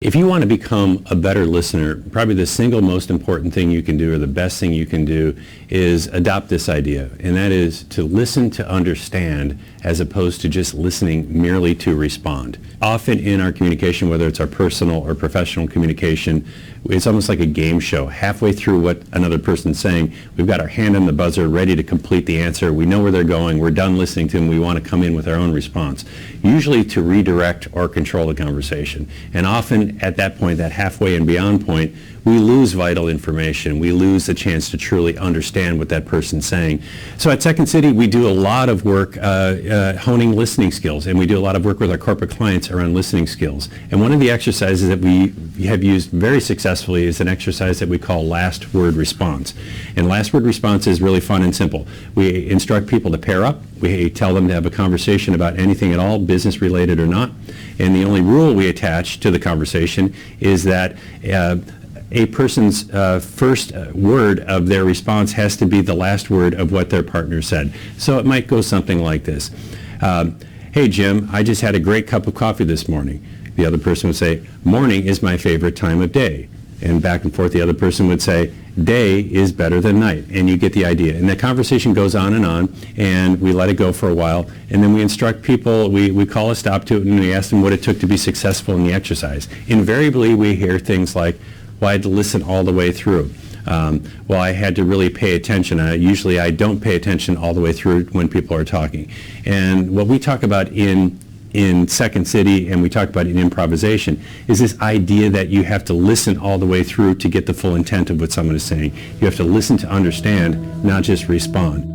If you want to become a better listener, probably the single most important thing you can do, or the best thing you can do, is adopt this idea, and that is to listen to understand as opposed to just listening merely to respond. Often in our communication, whether it's our personal or professional communication, it's almost like a game show. Halfway through what another person's saying, we've got our hand on the buzzer ready to complete the answer. We know where they're going. We're done listening to them. We want to come in with our own response, usually to redirect or control the conversation. And often at that point, that halfway and beyond point, we lose vital information. We lose the chance to truly understand what that person's saying. So at Second City, we do a lot of work honing listening skills, and we do a lot of work with our corporate clients around listening skills. And one of the exercises that we have used very successfully is an exercise that we call last word response. And last word response is really fun and simple. We instruct people to pair up. We tell them to have a conversation about anything at all, business related or not. And the only rule we attach to the conversation is that a person's first word of their response has to be the last word of what their partner said. So it might go something like this. Hey Jim, I just had a great cup of coffee this morning. The other person would say, morning is my favorite time of day. And back and forth the other person would say, day is better than night. And you get the idea. And the conversation goes on, and we let it go for a while. And then we instruct people, we call a stop to it, and we ask them what it took to be successful in the exercise. Invariably, we hear things like, well, I had to listen all the way through. Well, I had to really pay attention. Usually I don't pay attention all the way through when people are talking. And what we talk about in Second City, and we talk about in improvisation, is this idea that you have to listen all the way through to get the full intent of what someone is saying. You have to listen to understand, not just respond.